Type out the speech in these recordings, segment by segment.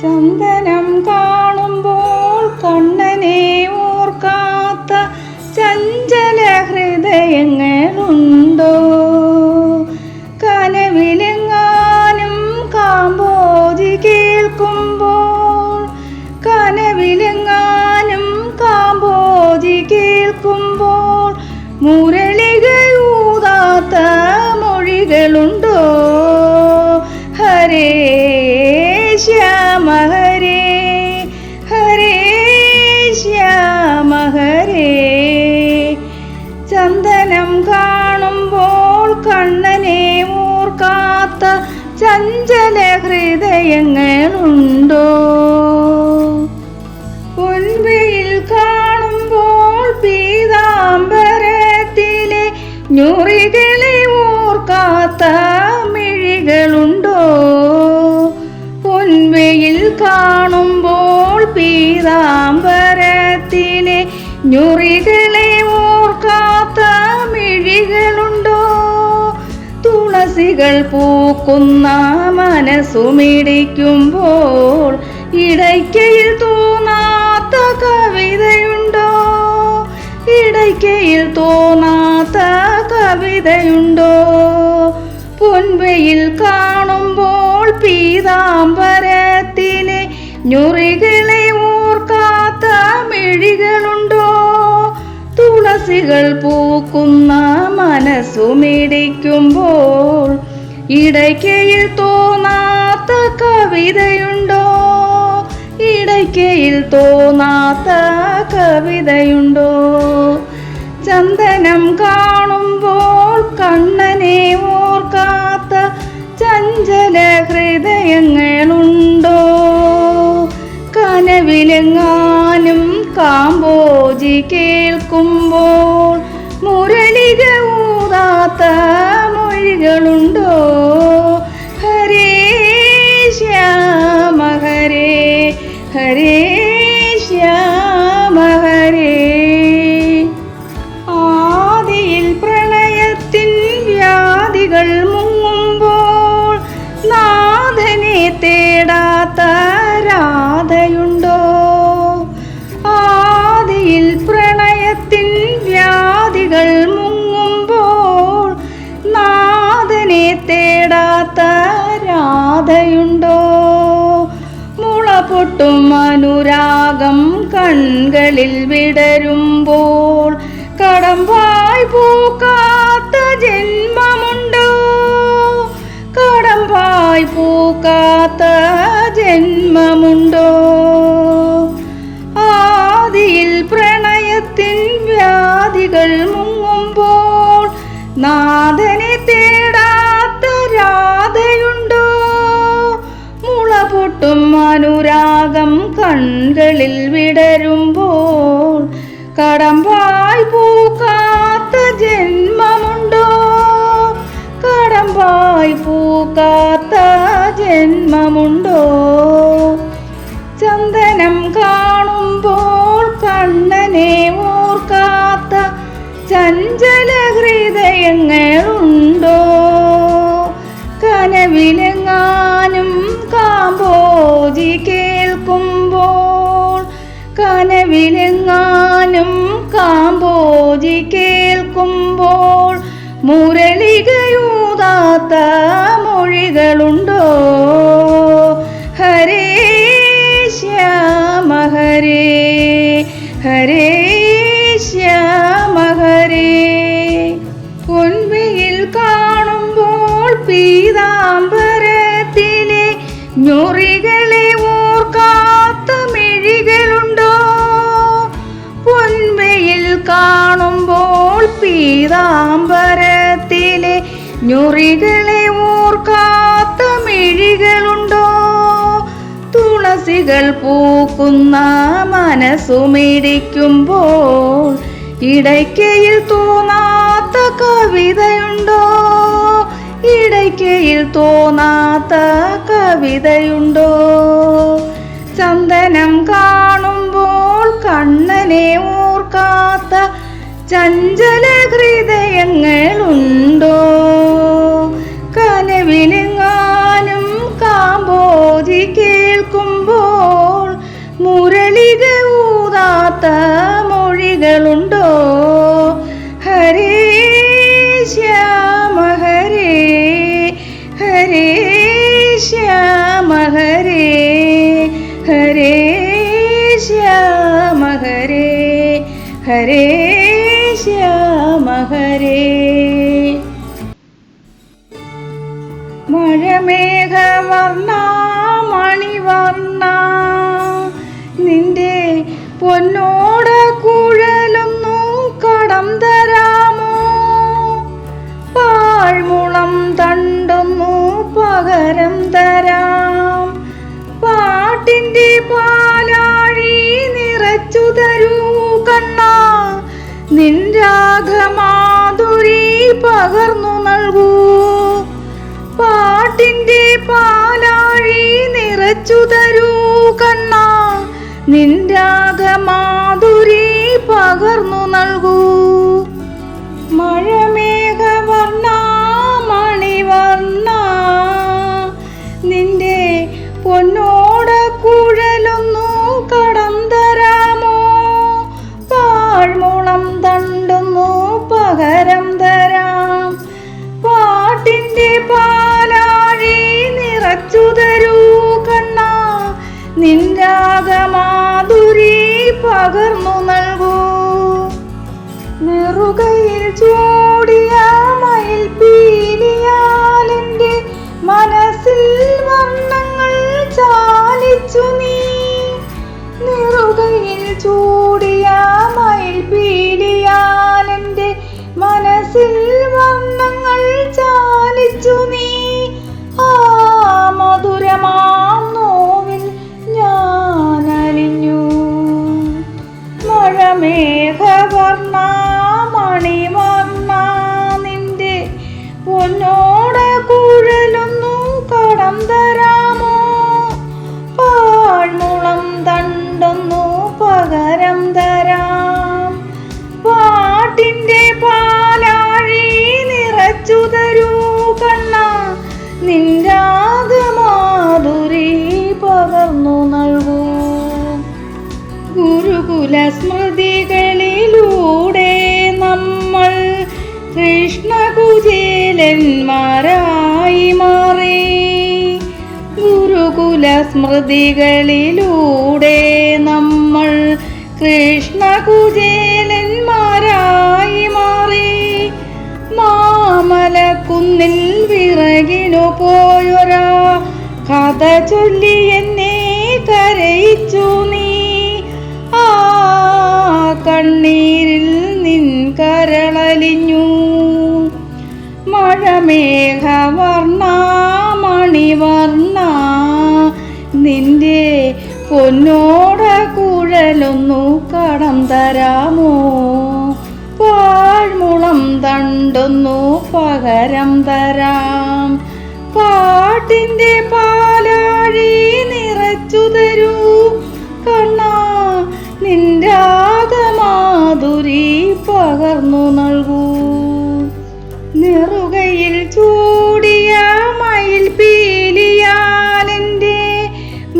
ചന്ദനം കാണുമ്പോൾ കണ്ണനെ ഓർക്കാത്ത ചഞ്ചല ഹൃദയങ്ങളുണ്ടോ? കനവിലെങ്ങാനും കാമ്പോജി കേൾക്കുമ്പോൾ, കനവിലെങ്ങാനും കാമ്പോജി കേൾക്കുമ്പോൾ മുരളികയൂതാത്ത മൊഴികളുണ്ടോ? ഹരേ ശ്യാമ ഹരേ, ഹരേ ശ്യാമ ഹരേ. ചന്ദനം കാണുമ്പോൾ കണ്ണനെ ഓർക്കാത്ത ചഞ്ചല ഹൃദയങ്ങളുണ്ടോ? പൊൻവെയിൽ കാണുമ്പോൾ പീതാംബരത്തിലെ ഞൊറികളെ ഓർക്കാത്ത മിഴികളുണ്ടോ? പൊൻവെയിൽ കാണുമ്പോൾ പീതാംബരത്തിലെ ഞൊറികളെ ഓർക്കാത്ത മിഴികളുണ്ടോ? തുളസികൾ പൂക്കുന്ന മനസ്സുമിടിക്കുമ്പോൾ ഇടയ്ക്കയിൽ തോന്നാത്ത കവിതയുണ്ടോ? ഇടയ്ക്കയിൽ തോന്നാത്ത കവിതയുണ്ടോ? പൊൻവെയിൽ കാണുമ്പോൾ പീതാംബരത്തിലെ ഞൊറികളെ ഓർക്കാത്ത മിഴികളുണ്ടോ? തുളസികൾ പൂക്കുന്ന മനസ്സുമിടിക്കുമ്പോൾ ഇടയ്ക്കയിൽ തോന്നാത്ത കവിതയുണ്ടോ? ഇടയ്ക്കയിൽ തോന്നാത്ത കവിതയുണ്ടോ? ചന്ദനം കാണുമ്പോൾ കണ്ണനെ ഓർക്കാത്ത ചഞ്ചല ഹൃദയങ്ങളുണ്ടോ? കനവിലെങ്ങാനും കാമ്പോജി കേൾക്കുമ്പോൾ മുരളിക ഊതാത്ത മൊഴികളുണ്ടോ? ഹരേ ശ്യാമ ഹരേ, ഹരേ ശ്യാമ ഹരേ. ആദിയിൽ പ്രണയത്തിൻ വ്യാധികൾ മുങ്ങുമ്പോൾ നാഥനെ തേടാത്ത രാധയുണ്ടോ? ആദിയിൽ പ്രണയത്തിൻ വ്യാധികൾ മുങ്ങുമ്പോൾ നാഥനെ തേടാത്ത രാധയുണ്ടോ? മുളപൊട്ടും അനുരാഗം കൺകളിൽ വിടരുമ്പോൾ കടമ്പായി പൂക്കാത്ത ജന്മമുണ്ടോ? കടമ്പായി പൂക്കാത്ത ജന്മമുണ്ടോ? ആദിയിൽ പ്രണയത്തിൻ വ്യാധികൾ മുങ്ങുമ്പോൾ നാഥനെ തേടാത്ത രാധയുണ്ടോ? മുളപൊട്ടും അനുരാഗം കൺകളിൽ വിടരുമ്പോൾ കടമ്പായി പൂക്കാത്ത ജന്മമുണ്ടോ? കടമ്പായി പൂക്കാത്ത ജന്മമുണ്ടോ? ചന്ദനം കാണുമ്പോൾ കണ്ണനെ ഓർക്കാത്ത ചഞ്ചല ഹൃദയങ്ങളുണ്ടോ? കനവിലെങ്ങാനും കാമ്പോജി കേൾക്കുമ്പോൾ, കനവിലെങ്ങാനും കാമ്പോജി കേൾക്കുമ്പോൾ മുരളികയൂതാത്ത മൊഴികളുണ്ടോ? ഹരേ ശ്യാമ ഹരേ, ഹരേ ശ്യാമ ഹരേ. പൊൻവെയിൽ കാണുമ്പോൾ പീതാംബരത്തിലെ ഞൊറികളെ ഓർക്കാത്ത മിഴികളുണ്ടോ? പൊൻവെയിൽ കാണുമ്പോൾ പീതാംബരത്തിലെ ഞൊറികളെ ഓർക്കാത്ത മിഴികളുണ്ടോ? തുളസികൾ പൂക്കുന്ന മനസ്സുമിടിക്കുമ്പോൾ ഇടയ്ക്കയിൽ തോന്നാത്ത കവിതയുണ്ടോ? ഇടയ്ക്കയിൽ തോന്നാത്ത കവിതയുണ്ടോ? ചന്ദനം കാണുമ്പോൾ കണ്ണനെ ഓർക്കാത്ത ചഞ്ചല ഹൃദയങ്ങളുണ്ടോ? കനവിലെങ്ങാനും കാമ്പോജി കേൾ കേൾക്കുമ്പോൾ മുരളിക ഊതാത്ത മൊഴികളുണ്ടോ? ഹരേ ശ്യാമ ഹരേ, ഹരേ ശ്യാമ ഹരേ, ഹരേ ശ്യാമ ഹരേ, ഹരേ ശ്യാമ ഹരേ. മഴമേഘവർണ്ണ മണിവർണ്ണ നിന്റെ പൊന്നോട കുഴലൊന്നു കടം തരാമോ? പാഴ്മുളം തണ്ടൊന്നു പകരം തരാം. പാട്ടിൻ്റെ പാലാഴി നിറച്ചു തരൂ കണ്ണാ, നിൻ രാഗമാധുരി പകർന്നു നൽകൂ. പാട്ടിൻ്റെ പാലാഴി നിറച്ചു തരൂ കണ്ണാ, നിൻ രാഗമാധുരി പകർന്നു നൽകൂ. മഴമേഘവർണ്ണ മണിവർണ്ണ നിന്റെ പൊന്നോട കുഴലൊന്നു കടം തരാമോ? പാഴ്മുളം തണ്ടൊന്നു പകരം തരാം. പാട്ടിൻ്റെ പാലാഴി നിറച്ചു തരൂ കണ്ണാ, നിൻ രാഗമാധുരി പകർന്നു നൽകൂ. നെറുകയിൽ ചൂടിയ മയിൽപ്പീലിയാൽ എൻ്റെ മനസ്സിൽ വർണ്ണങ്ങൾ ചാലിച്ചു നീ. നെറുകയിൽ ചൂടിയ മയിൽപ്പീലിയാൽ എൻ്റെ മനസ്സിൽ വർണ്ണങ്ങൾ ചാലിച്ചു നീ. ആ മധുരമാം നോവിൽ ഞാൻ അലിഞ്ഞു. മഴമേഘവർണ്ണ മണിവർണ്ണ നിന്റെ പൊന്നോട കുഴലൊന്നു കടം തരാമോ? പാഴ്മുളം തണ്ടൊന്നു പകരം തരാം. പാട്ടിൻ്റെ പാലാഴി നിറച്ചു തരൂ കണ്ണാ, നിൻ രാഗമാധുരി പകർന്നു നൽകൂ. ഗുരുകുല സ്മൃതികളിലൂടെ നമ്മൾ കൃഷ്ണകുചേലന്മാരായി മാറി. ഗുരുകുല സ്മൃതികളിലൂടെ നമ്മൾ കൃഷ്ണകുചേലന്മാരായി മാറി. മാമലക്കുന്നിൽ വിറകിനു പോയൊരാ കഥ ചൊല്ലി എന്നെ കരയിച്ചു നീ. ആ കണ്ണീരിൽ നിൻ കരളലിഞ്ഞു. മഴമേഘവർണ്ണ മണിവർണ്ണ നിന്റെ പൊന്നോട കുഴലൊന്നു കടം തരാമോ? പാഴ്മുളം തണ്ടൊന്നു പകരം തരാം. പാട്ടിൻ്റെ പാലാഴി നിറച്ചു തരൂ കണ്ണാ, നിൻ രാഗമാധുരി പകർന്നു നൽകൂ. നെറുകയിൽ ചൂടിയ മയിൽപ്പീലിയാൽ എൻ്റെ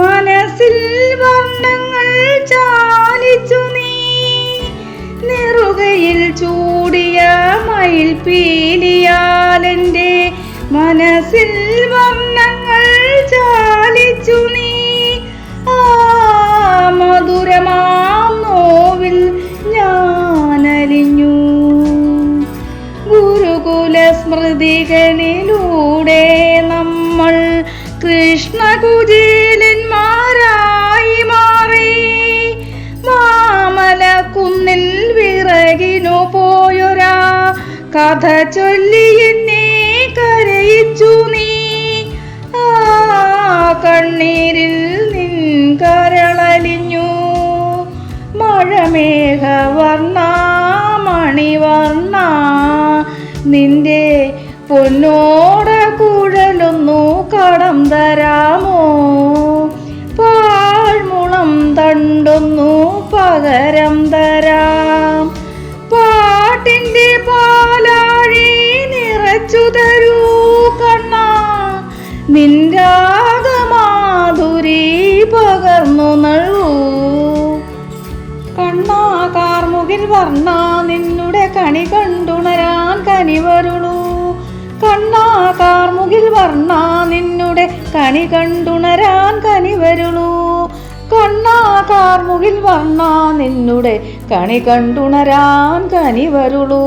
മനസ്സിൽ വർണ്ണങ്ങൾ ചാലിച്ചു നീ. നെറുകയിൽ ചൂടിയ മയിൽപ്പീലിയാൽ എൻ്റെ മനസ്സിൽ വർണ്ണങ്ങൾ ചാലിച്ചു നീ. ആ മധുരമാം നോവിൽ ഞാൻ അലിഞ്ഞു. ഗുരുകുല സ്മൃതികളിലൂടെ നമ്മൾ കൃഷ്ണകുചേലന്മാരായി മാറി. മാമലക്കുന്നിൽ വിറകിനു പോയൊരാ കഥ ചൊല്ലി എന്നെ കരയിച്ചു നീ. ആ കണ്ണീരിൽ നിൻ കരളലിഞ്ഞു. മഴമേഘവർണ്ണ മണിവർണ്ണ നിന്റെ പൊന്നോട കുഴലൊന്നു കടം തരാമോ? പാഴ്മുളം തണ്ടൊന്നു പകരം തരാം. പാട്ടിൻ്റെ പാലാഴി നിറച്ചു തരൂ കണ്ണാ, നിൻ രാഗമാധുരി പകർന്നു നൽകൂ. കണ്ണാ കാർമുകിൽ വർണ്ണ നിന്നുടെ കണി കണ്ടുണരാൻ കനിവരുളൂ. കണ്ണാ കാർമുകിൽ വർണ്ണ നിന്നുടെ കണി കണ്ടുണരാൻ കനിവരുളൂ. കണ്ണാ കാർമുകിൽ വർണ്ണ നിന്നുടെ കണി കണ്ടുണരാൻ കനിവരുളൂ.